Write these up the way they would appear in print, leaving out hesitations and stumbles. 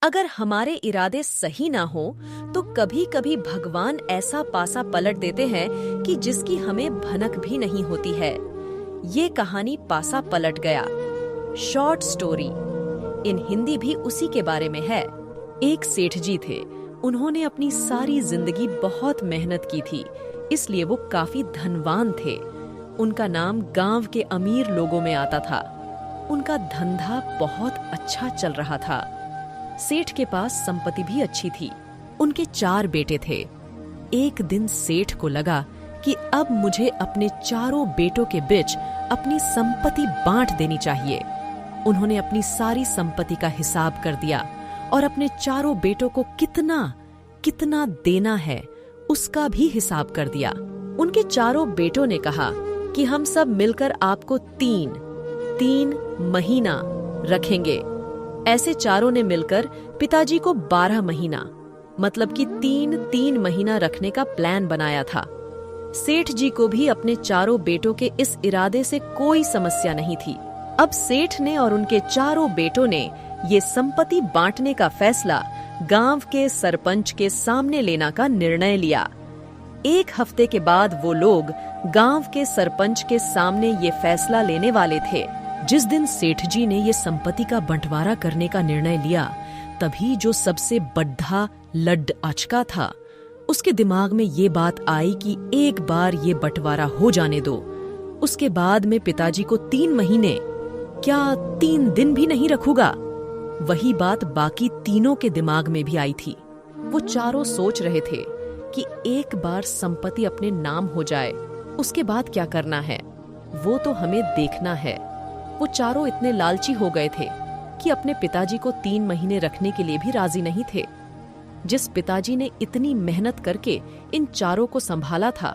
अगर हमारे इरादे सही ना हो तो कभी कभी भगवान ऐसा पासा पलट देते हैं कि जिसकी हमें भनक भी नहीं होती है। ये कहानी पासा पलट गया। शॉर्ट स्टोरी इन हिंदी भी उसी के बारे में है। एक सेठ जी थे। उन्होंने अपनी सारी जिंदगी बहुत मेहनत की थी, इसलिए वो काफी धनवान थे। उनका नाम गांव के अमीर लोगों में आता था। उनका धंधा बहुत अच्छा चल रहा था। सेठ के पास संपत्ति भी अच्छी थी। उनके 4 बेटे थे। एक दिन सेठ को लगा कि अब मुझे अपने चारों बेटों के बीच अपनी संपत्ति बांट देनी चाहिए। उन्होंने अपनी सारी संपत्ति का हिसाब कर दिया और अपने चारों बेटों को कितना कितना देना है उसका भी हिसाब कर दिया। उनके चारों बेटों ने कहा कि हम सब मिलकर आपको 3 महीना रखेंगे। ऐसे चारों ने मिलकर पिताजी को 12 महीना मतलब कि 3 महीना रखने का प्लान बनाया था। सेठ जी को भी अपने चारों बेटों के इस इरादे से कोई समस्या नहीं थी। अब सेठ ने और उनके चारों बेटों ने ये संपत्ति बांटने का फैसला गांव के सरपंच के सामने लेना का निर्णय लिया। 1 हफ्ते के बाद वो लोग गांव के सरपंच के सामने ये फैसला लेने वाले थे। जिस दिन सेठ जी ने ये संपत्ति का बंटवारा करने का निर्णय लिया, तभी जो सबसे बड्ढा लड्ड आचका था, उसके दिमाग में ये बात आई कि एक बार ये बंटवारा हो जाने दो। उसके बाद में पिताजी को 3 महीने क्या 3 दिन भी नहीं रखूंगा। वही बात बाकी तीनों के दिमाग में भी आई थी। वो चारों सोच रहे थे कि एक बार संपत्ति अपने नाम हो जाए, उसके बाद क्या करना है वो तो हमें देखना है। वो चारों इतने लालची हो गए थे कि अपने पिताजी को 3 महीने रखने के लिए भी राजी नहीं थे। जिस पिताजी ने इतनी मेहनत करके इन चारों को संभाला था,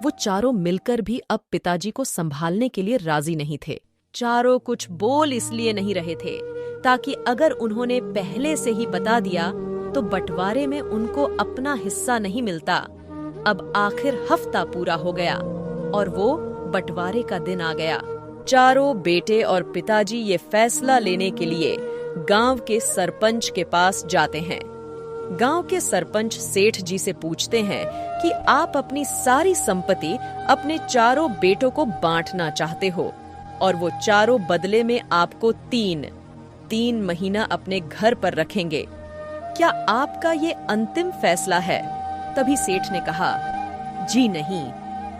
वो चारों मिलकर भी अब पिताजी को संभालने के लिए राजी नहीं थे। चारों कुछ बोल इसलिए नहीं रहे थे ताकि अगर उन्होंने पहले से ही बता दिया तो बंटवारे में उनको अपना हिस्सा नहीं मिलता। अब आखिर हफ्ता पूरा हो गया और वो बंटवारे का दिन आ गया। चारों बेटे और पिताजी ये फैसला लेने के लिए गांव के सरपंच के पास जाते हैं। गांव के सरपंच सेठ जी से पूछते हैं कि आप अपनी सारी संपत्ति अपने चारों बेटों को बांटना चाहते हो और वो चारों बदले में आपको 3 महीना अपने घर पर रखेंगे। क्या आपका ये अंतिम फैसला है? तभी सेठ ने कहा, जी नहीं,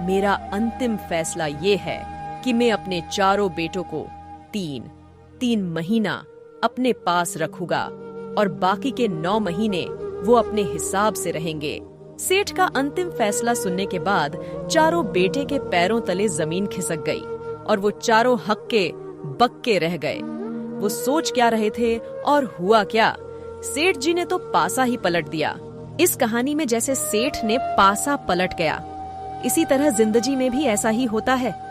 मेरा अंतिम फैसला ये है कि मैं अपने चारों बेटों को 3 महीना अपने पास रखूंगा और बाकी के 9 महीने वो अपने हिसाब से रहेंगे। सेठ का अंतिम फैसला सुनने के बाद चारों बेटे के पैरों तले जमीन खिसक गई और वो चारों हक्के बक्के रह गए। वो सोच क्या रहे थे और हुआ क्या? सेठ जी ने तो पासा ही पलट दिया। इस कहानी में जैसे सेठ ने पासा पलट गया, इसी तरह जिंदगी में भी ऐसा ही होता है।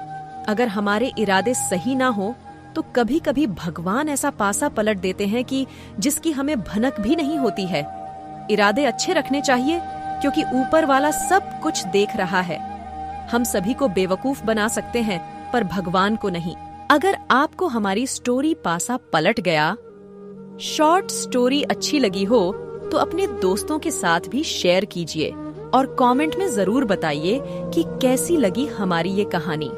अगर हमारे इरादे सही ना हो तो कभी कभी भगवान ऐसा पासा पलट देते हैं कि जिसकी हमें भनक भी नहीं होती है। इरादे अच्छे रखने चाहिए क्योंकि ऊपर वाला सब कुछ देख रहा है। हम सभी को बेवकूफ बना सकते हैं पर भगवान को नहीं। अगर आपको हमारी स्टोरी पासा पलट गया, शॉर्ट स्टोरी अच्छी लगी हो तो अपने दोस्तों के साथ भी शेयर कीजिए और कमेंट में जरूर बताइए कि कैसी लगी हमारी ये कहानी।